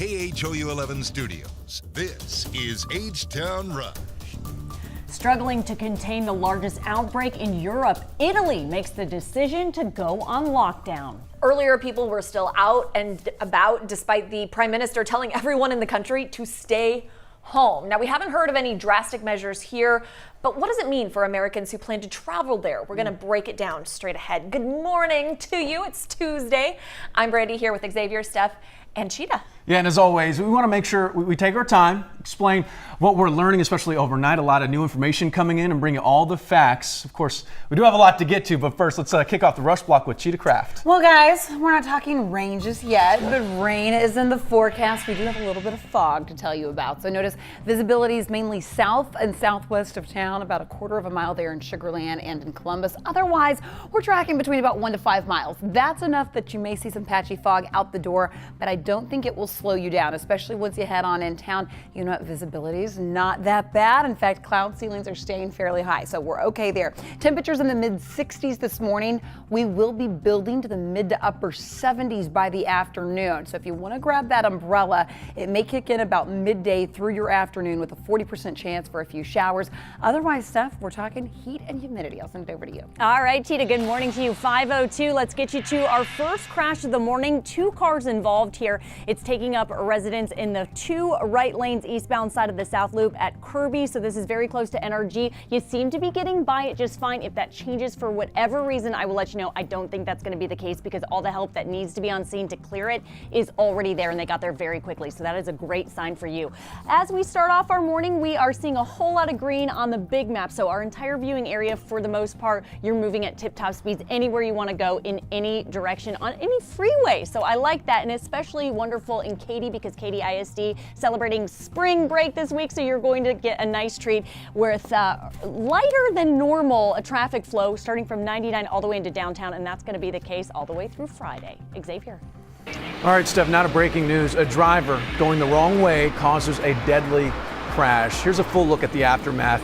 KHOU 11 studios, this is HTownRush. Struggling to contain the largest outbreak in Europe, Italy makes the decision to go on lockdown. Earlier, people were still out and about despite the prime minister telling everyone in the country to stay home. Now, we haven't heard of any drastic measures here, but what does it mean for Americans who plan to travel there? We're going to break it down straight ahead. Good morning to you. It's Tuesday. I'm Brandy here with Xavier, Steph, and Cheetah. Yeah, and as always, we want to make sure we take our time, explain what we're learning, especially overnight. A lot of new information coming in and bring you all the facts. Of course, we do have a lot to get to, but first, let's kick off the Rush Block with Cheetah Craft. Well, guys, we're not talking rain just yet, but rain is in the forecast. We do have a little bit of fog to tell you about. So notice visibility is mainly south and southwest of town, about a quarter of a mile there in Sugar Land and in Columbus. Otherwise, we're tracking between about 1 to 5 miles. That's enough that you may see some patchy fog out the door, but I don't think it will slow you down, especially once you head on in town. You know what, visibility is not that bad. In fact, cloud ceilings are staying fairly high, so we're okay there. Temperatures in the mid 60s this morning. We will be building to the mid to upper 70s by the afternoon. So if you want to grab that umbrella, it may kick in about midday through your afternoon with a 40% chance for a few showers. Otherwise, Steph, we're talking heat and humidity. I'll send it over to you. All right, Cheetah, good morning to you. 5:02. Let's get you to our first crash of the morning. 2 cars involved here. It's taking up residents in the 2 right lanes eastbound side of the South Loop at Kirby, so this is very close to NRG. You seem to be getting by it just fine. If that changes for whatever reason, I will let you know. I don't think that's going to be the case because all the help that needs to be on scene to clear it is already there, and they got there very quickly, so that is a great sign for you. As we start off our morning, we are seeing a whole lot of green on the big map, so our entire viewing area, for the most part, you're moving at tip-top speeds anywhere you want to go in any direction on any freeway, so I like that, and especially wonderful in Katy because Katy ISD celebrating spring break this week, so you're going to get a nice treat with lighter than normal traffic flow starting from 99 all the way into downtown, and that's going to be the case all the way through Friday. Xavier. All right, Steph, now to breaking news. A driver going the wrong way causes a deadly crash. Here's a full look at the aftermath.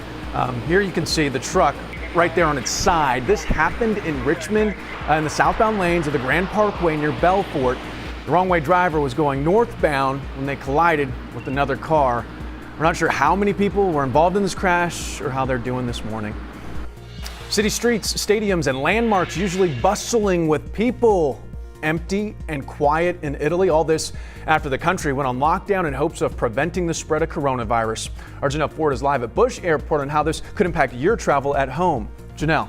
Here you can see the truck right there on its side. This happened in Richmond in the southbound lanes of the Grand Parkway near Belfort. The wrong way driver was going northbound when they collided with another car. We're not sure how many people were involved in this crash or how they're doing this morning. City streets, stadiums, and landmarks usually bustling with people. Empty and quiet in Italy. All this after the country went on lockdown in hopes of preventing the spread of coronavirus. Our Janelle Ford is live at Bush Airport on how this could impact your travel at home. Janelle.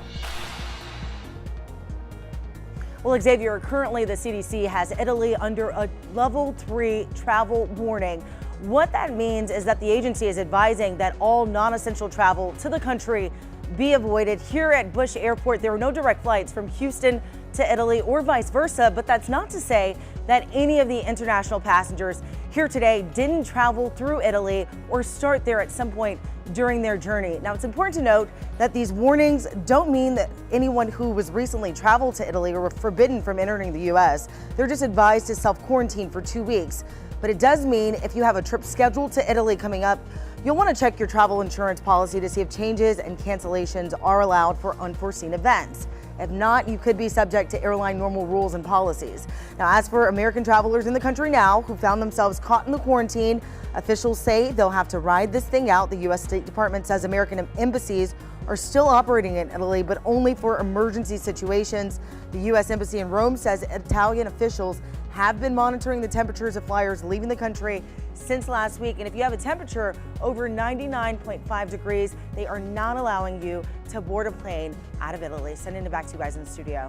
Well, Xavier, currently the CDC has Italy under a level 3 travel warning. What that means is that the agency is advising that all non-essential travel to the country be avoided. Here at Bush Airport, there are no direct flights from Houston to Italy or vice versa, but that's not to say that any of the international passengers here today didn't travel through Italy or start there at some point during their journey. Now, it's important to note that these warnings don't mean that anyone who was recently traveled to Italy or were forbidden from entering the U.S. They're just advised to self-quarantine for 2 weeks. But it does mean if you have a trip scheduled to Italy coming up, you'll want to check your travel insurance policy to see if changes and cancellations are allowed for unforeseen events. If not, you could be subject to airline normal rules and policies. Now, as for American travelers in the country now who found themselves caught in the quarantine, officials say they'll have to ride this thing out. The U.S. State Department says American embassies are still operating in Italy, but only for emergency situations. The U.S. Embassy in Rome says Italian officials have been monitoring the temperatures of flyers leaving the country since last week. And if you have a temperature over 99.5 degrees, they are not allowing you to board a plane out of Italy. Sending it back to you guys in the studio.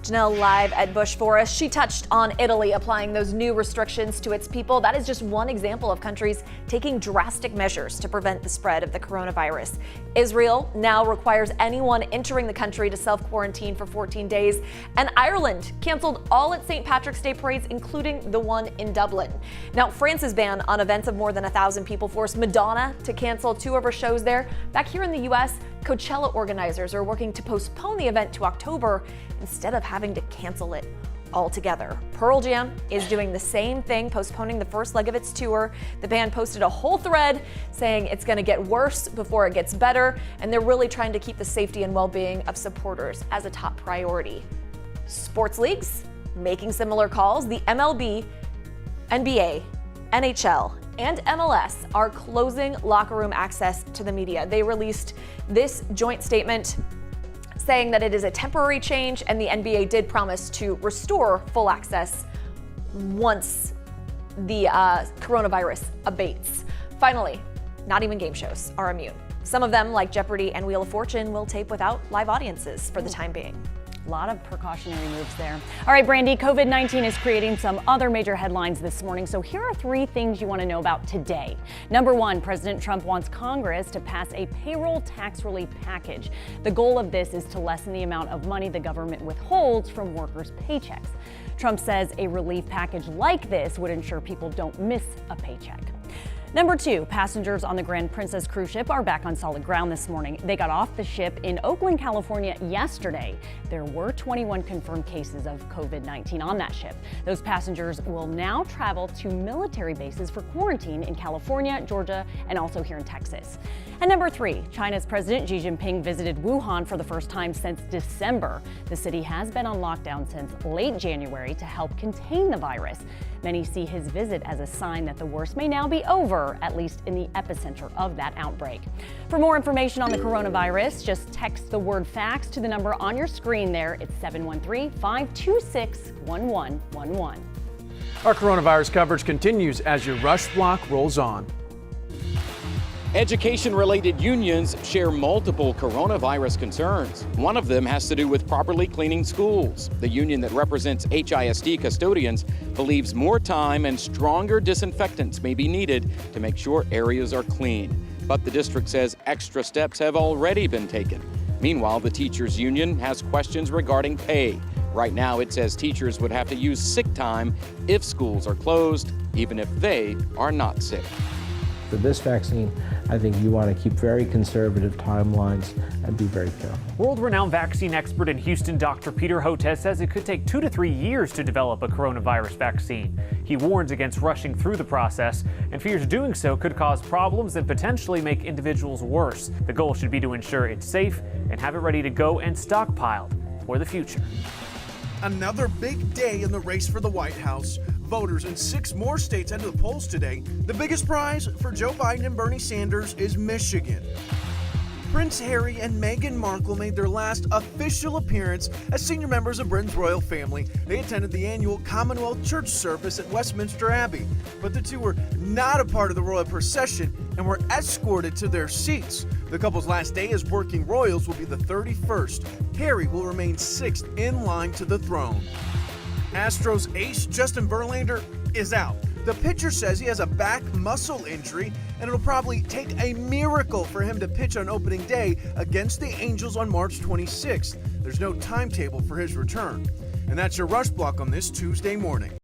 Janelle live at Bush Forest. She touched on Italy applying those new restrictions to its people. That is just one example of countries taking drastic measures to prevent the spread of the coronavirus. Israel now requires anyone entering the country to self-quarantine for 14 days. And Ireland canceled all its St. Patrick's Day parades, including the one in Dublin. Now, France's ban on events of more than 1,000 people forced Madonna to cancel 2 of her shows there. Back here in the U.S., Coachella organizers are working to postpone the event to October instead of having to cancel it altogether. Pearl Jam is doing the same thing, postponing the first leg of its tour. The band posted a whole thread saying it's going to get worse before it gets better, and they're really trying to keep the safety and well-being of supporters as a top priority. Sports leagues making similar calls. The MLB, NBA, NHL and MLS are closing locker room access to the media. They released this joint statement saying that it is a temporary change, and the NBA did promise to restore full access once the coronavirus abates. Finally, not even game shows are immune. Some of them, like Jeopardy and Wheel of Fortune, will tape without live audiences for the time being. A lot of precautionary moves there. All right, Brandy, COVID-19 is creating some other major headlines this morning. So here are 3 things you want to know about today. Number 1, President Trump wants Congress to pass a payroll tax relief package. The goal of this is to lessen the amount of money the government withholds from workers' paychecks. Trump says a relief package like this would ensure people don't miss a paycheck. Number 2, passengers on the Grand Princess cruise ship are back on solid ground this morning. They got off the ship in Oakland, California yesterday. There were 21 confirmed cases of COVID-19 on that ship. Those passengers will now travel to military bases for quarantine in California, Georgia, and also here in Texas. And number 3, China's President Xi Jinping visited Wuhan for the first time since December. The city has been on lockdown since late January to help contain the virus. Many see his visit as a sign that the worst may now be over, at least in the epicenter of that outbreak. For more information on the coronavirus, just text the word FACTS to the number on your screen there. It's 713-526-1111. Our coronavirus coverage continues as your Rush Block rolls on. Education-related unions share multiple coronavirus concerns. One of them has to do with properly cleaning schools. The union that represents HISD custodians believes more time and stronger disinfectants may be needed to make sure areas are clean. But the district says extra steps have already been taken. Meanwhile, the teachers union has questions regarding pay. Right now, it says teachers would have to use sick time if schools are closed, even if they are not sick. For this vaccine, I think you want to keep very conservative timelines and be very careful. World-renowned vaccine expert in Houston, Dr. Peter HTownRush says it could take 2 to 3 years to develop a coronavirus vaccine. He warns against rushing through the process and fears doing so could cause problems and potentially make individuals worse. The goal should be to ensure it's safe and have it ready to go and stockpiled for the future. Another big day in the race for the White House. Voters in 6 more states head to the polls today. The biggest prize for Joe Biden and Bernie Sanders is Michigan. Prince Harry and Meghan Markle made their last official appearance as senior members of Britain's royal family. They attended the annual Commonwealth Church service at Westminster Abbey, but the two were not a part of the royal procession and were escorted to their seats. The couple's last day as working royals will be the 31st. Harry will remain 6th in line to the throne. Astros ace Justin Verlander is out. The pitcher says he has a back muscle injury, and it'll probably take a miracle for him to pitch on opening day against the Angels on March 26th. There's no timetable for his return. And that's your Rush Block on this Tuesday morning.